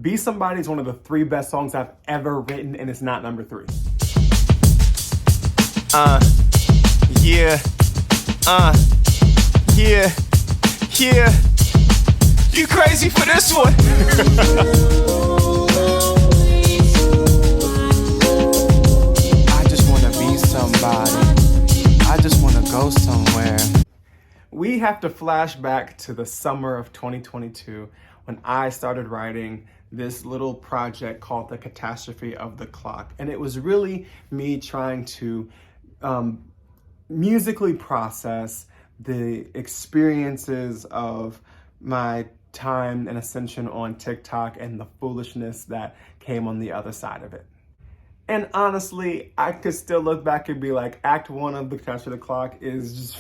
Be Somebody is one of the 3 best songs I've ever written, and it's not number 3. Yeah. Yeah. Yeah. You crazy for this one? I just wanna be somebody. I just wanna go somewhere. We have to flash back to the summer of 2022 when I started writing this little project called The Catastrophe of the Clock. And it was really me trying to musically process the experiences of my time and ascension on TikTok and the foolishness that came on the other side of it. And honestly, I could still look back and be like, Act 1 of The Catastrophe of the Clock is just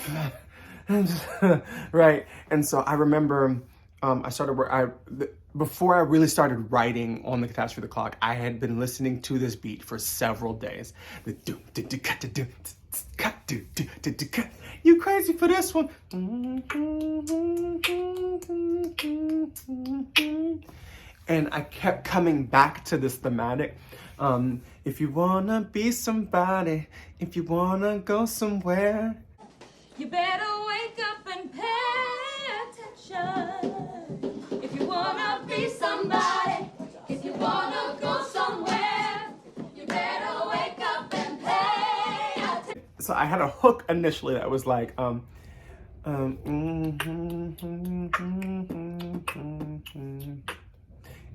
right. And so I remember before I really started writing on The Catastrophe of the Clock, I had been listening to this beat for several days. You crazy for this one? And I kept coming back to this thematic. If you wanna be somebody, if you wanna go somewhere, you better wake up and pay attention. If you wanna be somebody, if you wanna go somewhere, you better wake up and pay attention. So I had a hook initially that was like,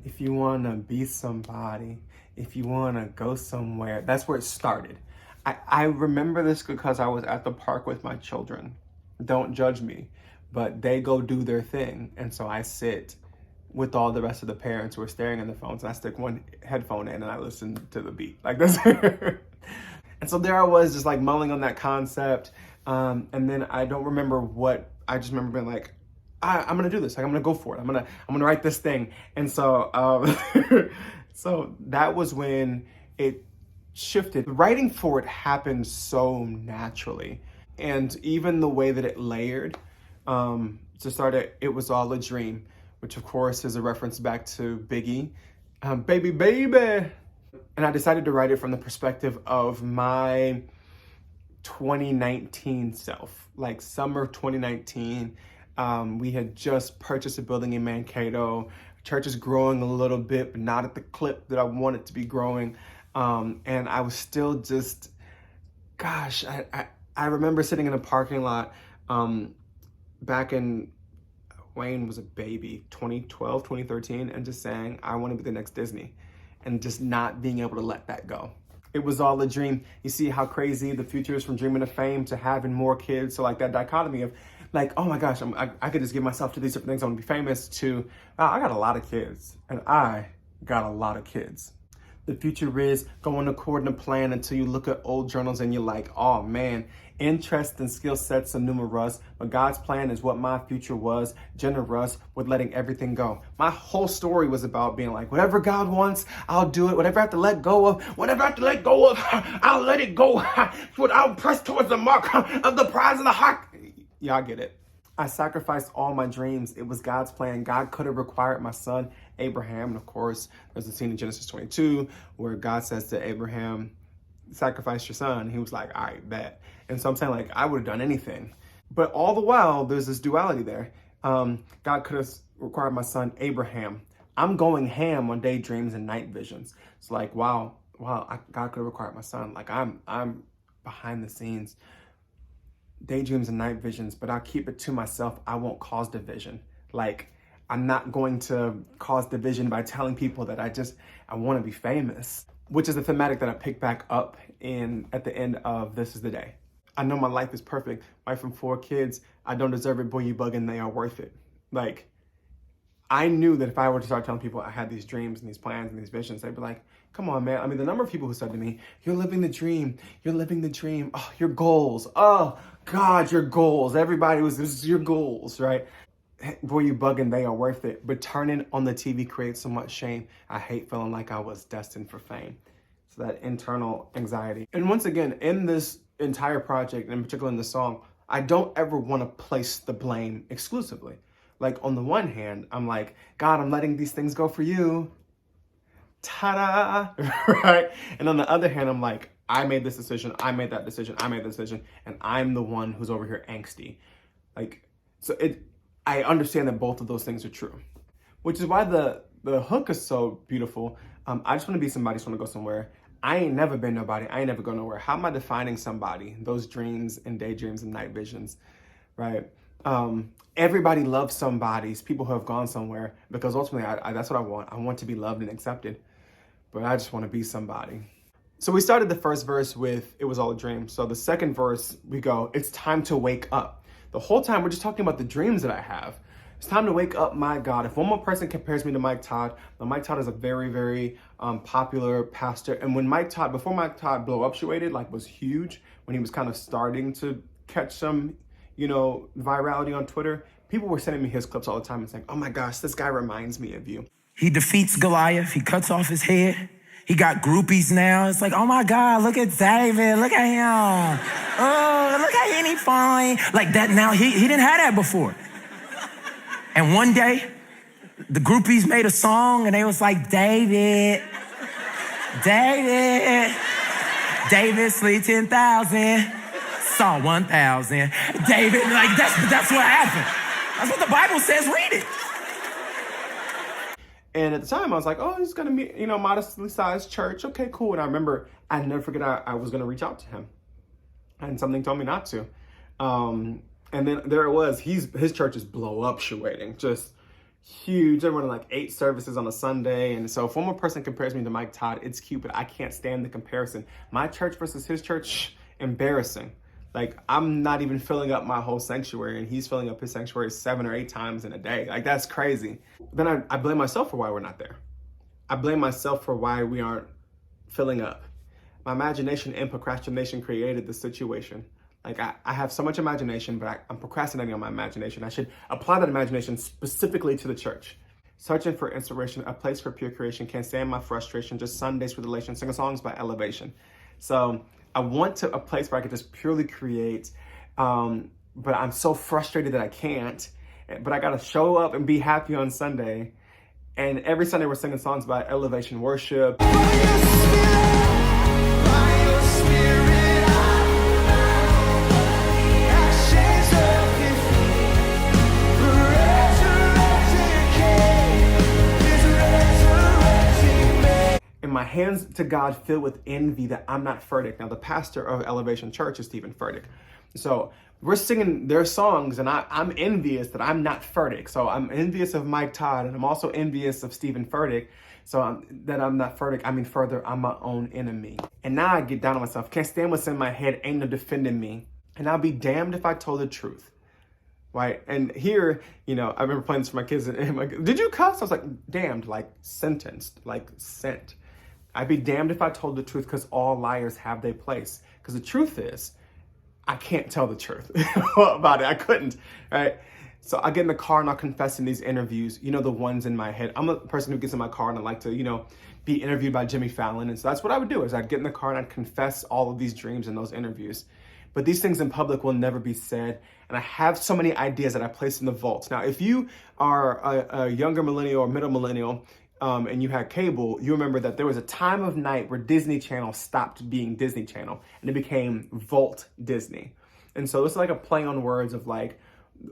if you wanna be somebody, if you wanna go somewhere. That's where it started. I remember this because I was at the park with my children. Don't judge me, but they go do their thing. And so I sit with all the rest of the parents who are staring at the phones, and I stick one headphone in and I listen to the beat like this. And so there I was just like mulling on that concept. And then I don't remember what, I just remember being like, I'm gonna do this. Like, I'm gonna go for it. I'm gonna write this thing. And so, so that was when it shifted. Writing for it happened so naturally. And even the way that it layered, to start it was all a dream, which of course is a reference back to Biggie, baby, baby. And I decided to write it from the perspective of my 2019 self, like summer 2019. We had just purchased a building in Mankato. Church is growing a little bit, but not at the clip that I want it to be growing. And I was still just, gosh, I remember sitting in a parking lot back in, Wayne was a baby, 2012, 2013, and just saying, I want to be the next Disney, and just not being able to let that go. It was all a dream. You see how crazy the future is from dreaming of fame to having more kids. So like that dichotomy of like, oh my gosh, I could just give myself to these different things. I want to be famous to, I got a lot of kids, and I got a lot of kids. The future is going according to plan until you look at old journals and you're like, oh man, interest and skill sets are numerous, but God's plan is what my future was, generous with letting everything go. My whole story was about being like, whatever God wants, I'll do it. Whatever I have to let go of, I'll let it go. I'll press towards the mark of the prize of the heart. Y'all get it. I sacrificed all my dreams. It was God's plan. God could have required my son, Abraham. And of course, there's a scene in Genesis 22 where God says to Abraham, sacrifice your son. He was like, all right, bet. And so I'm saying, like, I would have done anything. But all the while, there's this duality there. God could have required my son, Abraham. I'm going ham on daydreams and night visions. It's like, wow, God could have required my son. Like, I'm behind the scenes. Daydreams and night visions, but I'll keep it to myself. I won't cause division. Like, I'm not going to cause division by telling people that I want to be famous, which is the thematic that I pick back up at the end of This Is the Day. I know my life is perfect. Wife and 4 kids. I don't deserve it. Boy, you bugging. They are worth it. Like, I knew that if I were to start telling people I had these dreams and these plans and these visions, they'd be like, come on, man. I mean, the number of people who said to me, you're living the dream. You're living the dream. Oh, your goals. Oh, God, your goals. Everybody this is your goals, right? Boy, you bugging. They are worth it. But turning on the TV creates so much shame. I hate feeling like I was destined for fame. So that internal anxiety. And once again, in this entire project, and in particular in the song, I don't ever want to place the blame exclusively. Like, on the one hand, I'm like, God, I'm letting these things go for you. ta-da, right? And on the other hand, I'm like, I made this decision, I made that decision, I made this decision, and I'm the one who's over here angsty. Like, so I understand that both of those things are true, which is why the hook is so beautiful. I just want to be somebody, just want to go somewhere. I ain't never been nobody, I ain't never go nowhere. How am I defining somebody? Those dreams and daydreams and night visions, right? Everybody loves somebody, people who have gone somewhere, because ultimately that's what I want. I want to be loved and accepted, but I just want to be somebody. So we started the first verse with, it was all a dream. So the second verse, we go, it's time to wake up. The whole time we're just talking about the dreams that I have. It's time to wake up, my God. If one more person compares me to Mike Todd, now Mike Todd is a very, very popular pastor. And when before Mike Todd blow-uptuated, like was huge, when he was kind of starting to catch some, virality on Twitter, people were sending me his clips all the time and saying, oh my gosh, this guy reminds me of you. He defeats Goliath. He cuts off his head. He got groupies now. It's like, oh my God, look at David. Look at him. Oh, look at him, fine. Like that now, he didn't have that before. And one day, the groupies made a song and they was like, David, sleep 10,000, saw 1,000. David, like that's what happened. That's what the Bible says, read it. And at the time, I was like, oh, he's going to meet, modestly sized church. Okay, cool. And I remember, I never forget, I was going to reach out to him. And something told me not to. And then there it was. His church is blow-uptuating. Just huge. They're running like 8 services on a Sunday. And so if one more person compares me to Mike Todd, it's cute, but I can't stand the comparison. My church versus his church, embarrassing. Like, I'm not even filling up my whole sanctuary, and he's filling up his sanctuary 7 or 8 times in a day. Like, that's crazy. Then I blame myself for why we're not there. I blame myself for why we aren't filling up. My imagination and procrastination created the situation. Like, I have so much imagination, but I'm procrastinating on my imagination. I should apply that imagination specifically to the church. Searching for inspiration, a place for pure creation, can't stand my frustration, just Sundays with elation, singing songs by elevation. So I want a place where I could just purely create, but I'm so frustrated that I can't. But I gotta show up and be happy on Sunday. And every Sunday we're singing songs about elevation worship. My hands to God filled with envy that I'm not Furtick. Now, the pastor of Elevation Church is Stephen Furtick. So we're singing their songs, and I'm envious that I'm not Furtick. So I'm envious of Mike Todd, and I'm also envious of Stephen Furtick. So that I'm not Furtick, I mean further, I'm my own enemy. And now I get down on myself. Can't stand what's in my head, ain't no defending me. And I'll be damned if I told the truth. Right? And here, I remember playing this for my kids, and like, did you cuss? I was like, damned, like sentenced, like sent. I'd be damned if I told the truth, because all liars have their place. Because the truth is, I can't tell the truth about it. I couldn't, right? So I get in the car and I'll confess in these interviews, the ones in my head. I'm a person who gets in my car and I like to, be interviewed by Jimmy Fallon. And so that's what I would do, is I'd get in the car and I'd confess all of these dreams in those interviews. But these things in public will never be said. And I have so many ideas that I place in the vaults. Now, if you are a younger millennial or middle millennial, and you had cable, you remember that there was a time of night where Disney Channel stopped being Disney Channel and it became Vault Disney. And so it's like a play on words of like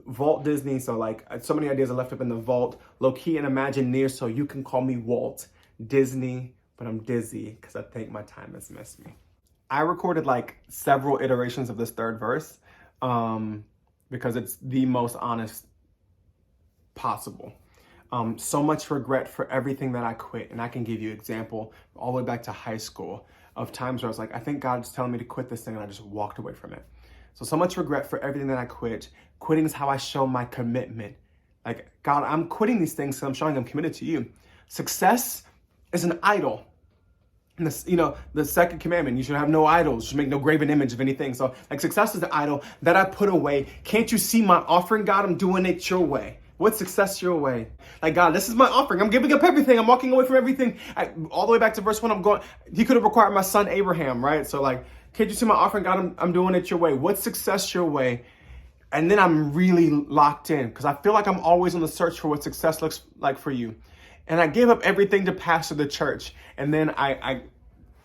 Vault Disney. So like so many ideas are left up in the vault, low key and Imagineer. So you can call me Walt Disney, but I'm dizzy because I think my time has missed me. I recorded like several iterations of this third verse because it's the most honest possible. So much regret for everything that I quit. And I can give you an example all the way back to high school of times where I was like, I think God's telling me to quit this thing, and I just walked away from it. So much regret for everything that I quit. Quitting is how I show my commitment. Like, God, I'm quitting these things because I'm showing I'm committed to you. Success is an idol. And this, the second commandment, you should have no idols, you should make no graven image of anything. So like success is the idol that I put away. Can't you see my offering, God? I'm doing it your way. What's success your way? Like, God, this is my offering. I'm giving up everything. I'm walking away from everything. All the way back to verse 1, he could have required my son Abraham, right? So like, can't you see my offering? God, I'm doing it your way. What's success your way? And then I'm really locked in because I feel like I'm always on the search for what success looks like for you. And I gave up everything to pastor the church. And then I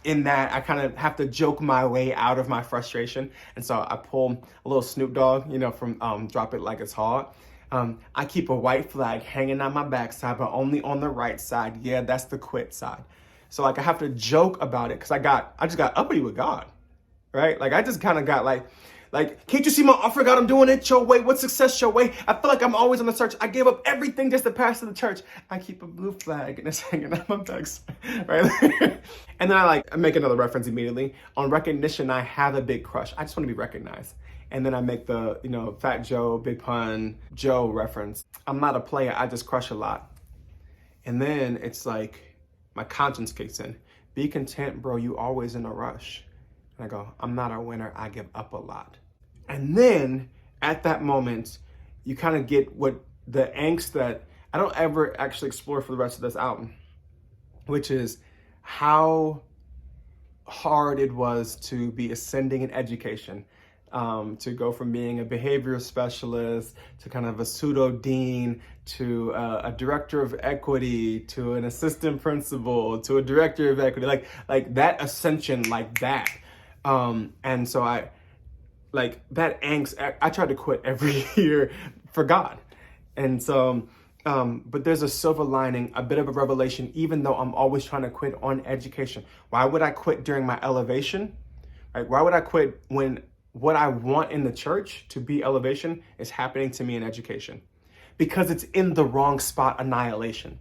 kind of have to joke my way out of my frustration. And so I pull a little Snoop Dogg, from Drop It Like It's Hard. I keep a white flag hanging on my backside, but only on the right side. Yeah, that's the quit side. So like I have to joke about it because I just got uppity with God, right? Like I just kind of got like, can't you see my offer, God? I'm doing it your way. What's success your way? I feel like I'm always on the search. I gave up everything just to pastor the church. I keep a blue flag and it's hanging on my backside, right? And then I make another reference immediately. On recognition, I have a big crush. I just want to be recognized. And then I make the, Fat Joe, Big Pun, Joe reference. I'm not a player. I just crush a lot. And then it's like my conscience kicks in. Be content, bro. You always in a rush. And I go, I'm not a winner. I give up a lot. And then at that moment, you kind of get what the angst that I don't ever actually explore for the rest of this album, which is how hard it was to be ascending in education. To go from being a behavioral specialist to kind of a pseudo dean to a director of equity to an assistant principal to a director of equity, like that ascension like that. And so that angst, I tried to quit every year for God. And so, but there's a silver lining, a bit of a revelation, even though I'm always trying to quit on education. Why would I quit during my elevation? Right? Why would I quit when what I want in the church to be elevation is happening to me in education? Because it's in the wrong spot, annihilation.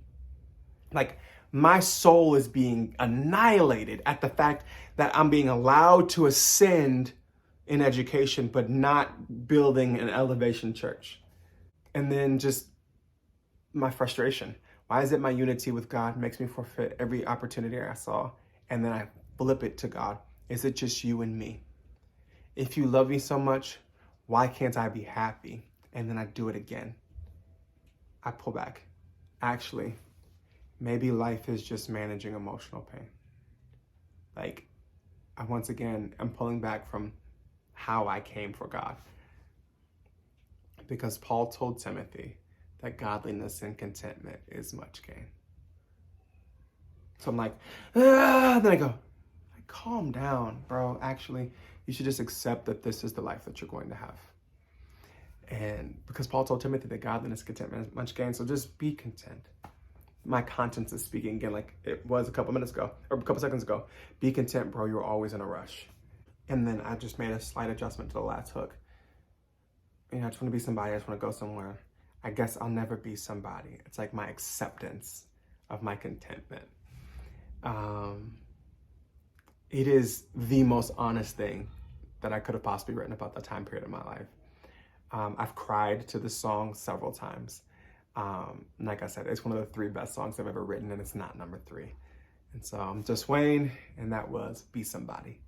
Like my soul is being annihilated at the fact that I'm being allowed to ascend in education, but not building an elevation church. And then just my frustration. Why is it my unity with God makes me forfeit every opportunity I saw? And then I flip it to God. Is it just you and me? If you love me so much, why can't I be happy? And then I do it again. I pull back. Actually, maybe life is just managing emotional pain. I'm pulling back from how I came for God. Because Paul told Timothy that godliness and contentment is much gain. So I'm like, then I go, calm down, bro. Actually, you should just accept that this is the life that you're going to have. And because Paul told Timothy that godliness and contentment is much gain, so just be content. My conscience is speaking again like it was a couple seconds ago. Be content, bro. You're always in a rush. And then I just made a slight adjustment to the last hook. I just want to be somebody. I just want to go somewhere. I guess I'll never be somebody. It's like my acceptance of my contentment. It is the most honest thing that I could have possibly written about that time period of my life. I've cried to this song several times. Like I said, it's one of the 3 best songs I've ever written, and it's not number 3. And so I'm Just Wayne, and that was Be Somebody.